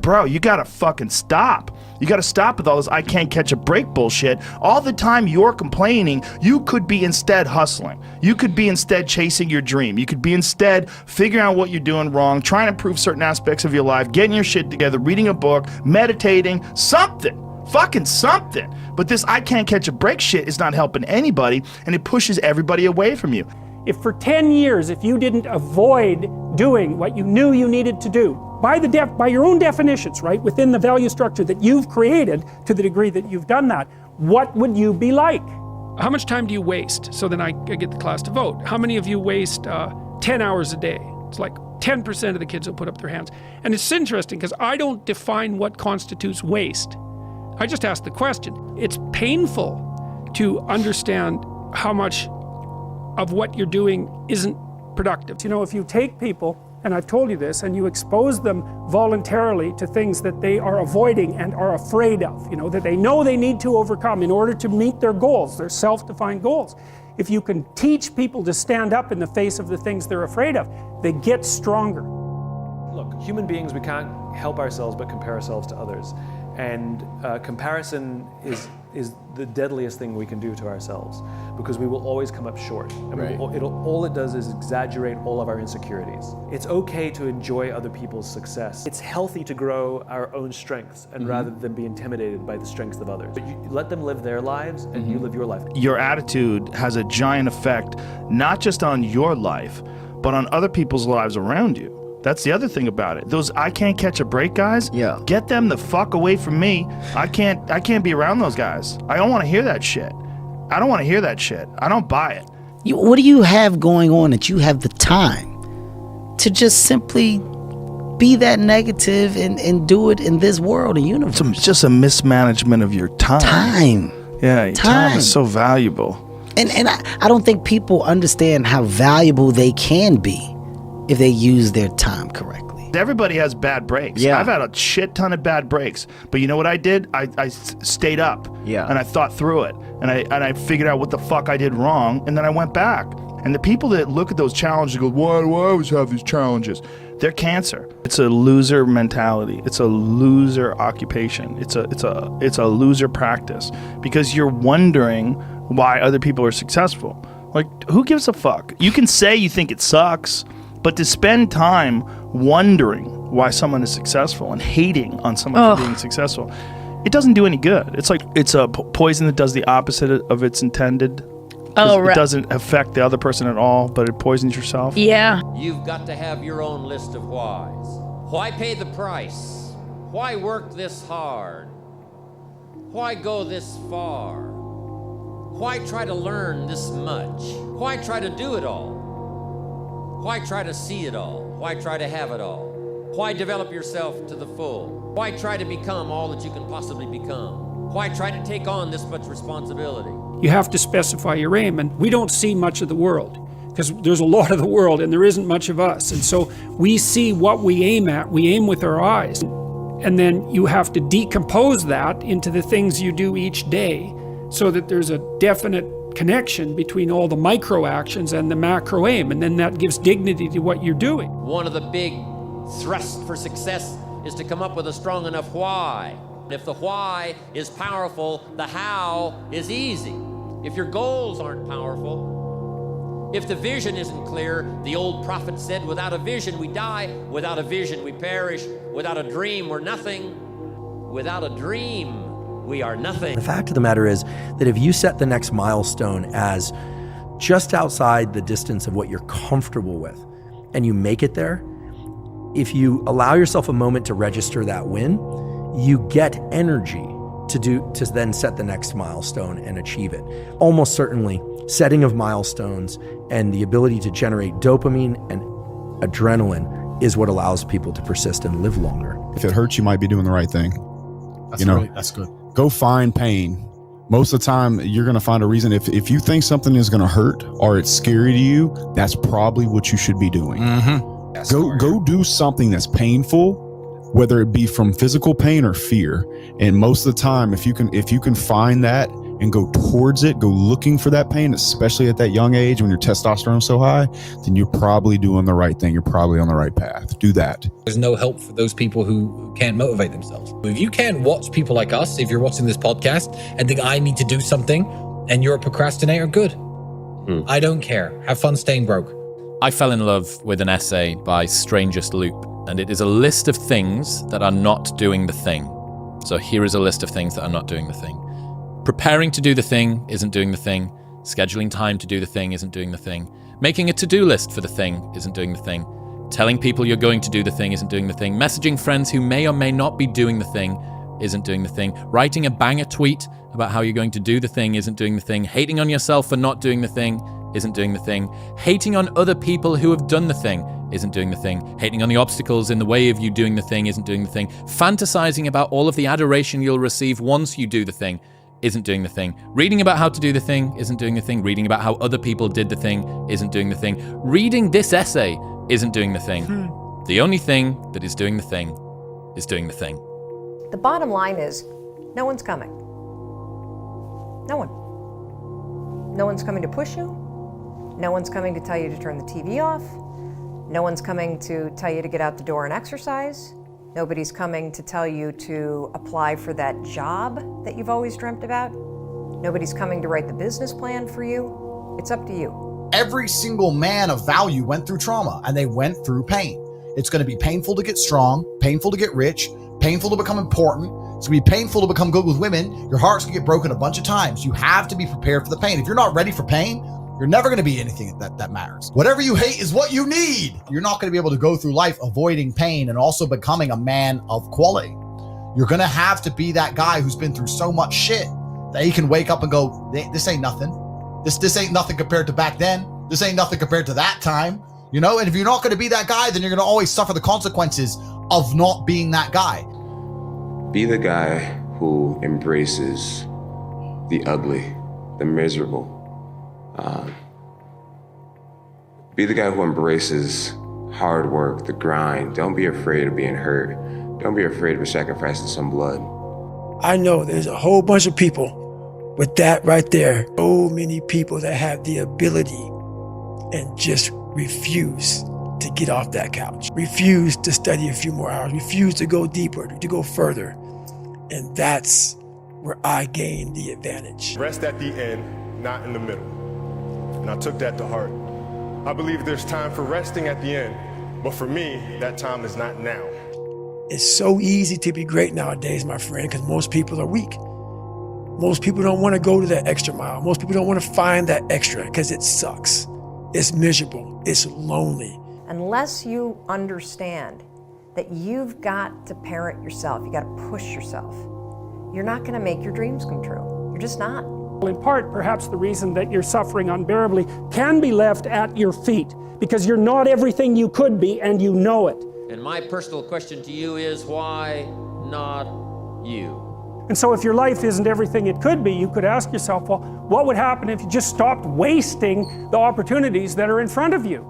bro, you gotta fucking stop. You gotta stop with all this I can't catch a break bullshit. All the time you're complaining, you could be instead hustling. You could be instead chasing your dream. You could be instead figuring out what you're doing wrong, trying to improve certain aspects of your life, getting your shit together, reading a book, meditating, something. Fucking something. But this I can't catch a break shit is not helping anybody, and it pushes everybody away from you. If for 10 years, if you didn't avoid doing what you knew you needed to do, by your own definitions, right, within the value structure that you've created, to the degree that you've done that, what would you be like? How much time do you waste? So then I get the class to vote. How many of you waste 10 hours a day? It's like 10% of the kids will put up their hands. And it's interesting because I don't define what constitutes waste. I just ask the question. It's painful to understand how much of what you're doing isn't productive. You know, if you take people, and I've told you this, and you expose them voluntarily to things that they are avoiding and are afraid of, you know, that they know they need to overcome in order to meet their goals, their self-defined goals. If you can teach people to stand up in the face of the things they're afraid of, they get stronger. Look, human beings, we can't help ourselves but compare ourselves to others. And comparison is the deadliest thing we can do to ourselves, because we will always come up short. And all it does is exaggerate all of our insecurities. It's okay to enjoy other people's success. It's healthy to grow our own strengths, and rather than be intimidated by the strengths of others. But you let them live their lives, and you live your life. Your attitude has a giant effect, not just on your life, but on other people's lives around you. That's the other thing about it. Those I can't catch a break guys, get them the fuck away from me. I can't be around those guys. I don't want to hear that shit. I don't want to hear that shit. I don't buy it. What do you have going on that you have the time to just simply be that negative and do it in this world and universe? It's just a mismanagement of your time. Yeah, your time is so valuable. And I don't think people understand how valuable they can be if they use their time correctly. Everybody has bad breaks. I've had a shit ton of bad breaks, but you know what I did? I stayed up, and I thought through it, and I figured out what the fuck I did wrong, and then I went back. And the people that look at those challenges and go, why do I always have these challenges? They're cancer. It's a loser mentality. It's a loser occupation. It's a loser practice, because you're wondering why other people are successful. Like, who gives a fuck? You can say you think it sucks, but to spend time wondering why someone is successful and hating on someone for being successful, it doesn't do any good. It's like it's a poison that does the opposite of its intended. It doesn't affect the other person at all, but it poisons yourself. Yeah. You've got to have your own list of whys. Why pay the price? Why work this hard? Why go this far? Why try to learn this much? Why try to do it all? Why try to see it all? Why try to have it all? Why develop yourself to the full? Why try to become all that you can possibly become? Why try to take on this much responsibility? You have to specify your aim, and we don't see much of the world, because there's a lot of the world and there isn't much of us. And so we see what we aim at, we aim with our eyes. And then you have to decompose that into the things you do each day so that there's a definite connection between all the micro actions and the macro aim, and then that gives dignity to what you're doing. One of the big thrusts for success is to come up with a strong enough why. If the why is powerful, the how is easy. If your goals aren't powerful, if the vision isn't clear, the old prophet said, without a vision we die, without a vision we perish, without a dream we're nothing, without a dream we are nothing. The fact of the matter is that if you set the next milestone as just outside the distance of what you're comfortable with, and you make it there, if you allow yourself a moment to register that win, you get energy to then set the next milestone and achieve it. Almost certainly, setting of milestones and the ability to generate dopamine and adrenaline is what allows people to persist and live longer. If it hurts, you might be doing the right thing. That's good. Go find pain. Most of the time, you're going to find a reason. If you think something is going to hurt or it's scary to you, that's probably what you should be doing. Go do something that's painful, whether it be from physical pain or fear. And most of the time, if you can find that and go towards it, go looking for that pain, especially at that young age when your testosterone's so high, then you're probably doing the right thing. You're probably on the right path. Do that. There's no help for those people who can't motivate themselves. If you can't watch people like us, if you're watching this podcast and think I need to do something and you're a procrastinator, good. I don't care. Have fun staying broke. I fell in love with an essay by Strangest Loop, and it is a list of things that are not doing the thing. So here is a list of things that are not doing the thing. Preparing to do the thing isn't doing the thing. Scheduling time to do the thing isn't doing the thing. Making a to-do list for the thing isn't doing the thing. Telling people you're going to do the thing isn't doing the thing. Messaging friends who may or may not be doing the thing isn't doing the thing. Writing a banger tweet about how you're going to do the thing isn't doing the thing. Hating on yourself for not doing the thing isn't doing the thing. Hating on other people who have done the thing isn't doing the thing. Hating on the obstacles in the way of you doing the thing isn't doing the thing. Fantasizing about all of the adoration you'll receive once you do the thing isn't doing the thing. Reading about how to do the thing isn't doing the thing. Reading about how other people did the thing isn't doing the thing. Reading this essay isn't doing the thing. The only thing that is doing the thing is doing the thing. The bottom line is, no one's coming. No one. No one's coming to push you. No one's coming to tell you to turn the TV off. No one's coming to tell you to get out the door and exercise. Nobody's coming to tell you to apply for that job that you've always dreamt about. Nobody's coming to write the business plan for you. It's up to you. Every single man of value went through trauma and they went through pain. It's going to be painful to get strong, painful to get rich, painful to become important. It's going to be painful to become good with women. Your heart's going to get broken a bunch of times. You have to be prepared for the pain. If you're not ready for pain, you're never going to be anything that matters. Whatever you hate is what you need. You're not going to be able to go through life avoiding pain and also becoming a man of quality. You're going to have to be that guy who's been through so much shit that he can wake up and go, this ain't nothing. This ain't nothing compared to back then. This ain't nothing compared to that time. You know, and if you're not going to be that guy, then you're going to always suffer the consequences of not being that guy. Be the guy who embraces the ugly, the miserable. Be the guy who embraces hard work, the grind. Don't be afraid of being hurt. Don't be afraid of sacrificing some blood. I know there's a whole bunch of people with that right there. So many people that have the ability and just refuse to get off that couch, refuse to study a few more hours, refuse to go deeper, to go further. And that's where I gained the advantage. Rest at the end, not in the middle. And I took that to heart. I believe there's time for resting at the end, but for me, that time is not now. It's so easy to be great nowadays, my friend, because most people are weak. Most people don't want to go to that extra mile. Most people don't want to find that extra because it sucks. It's miserable. It's lonely. Unless you understand that you've got to parent yourself, you got to push yourself, you're not going to make your dreams come true. You're just not. In part, perhaps the reason that you're suffering unbearably can be left at your feet because you're not everything you could be and you know it. And my personal question to you is, why not you? And so if your life isn't everything it could be, you could ask yourself, well, what would happen if you just stopped wasting the opportunities that are in front of you?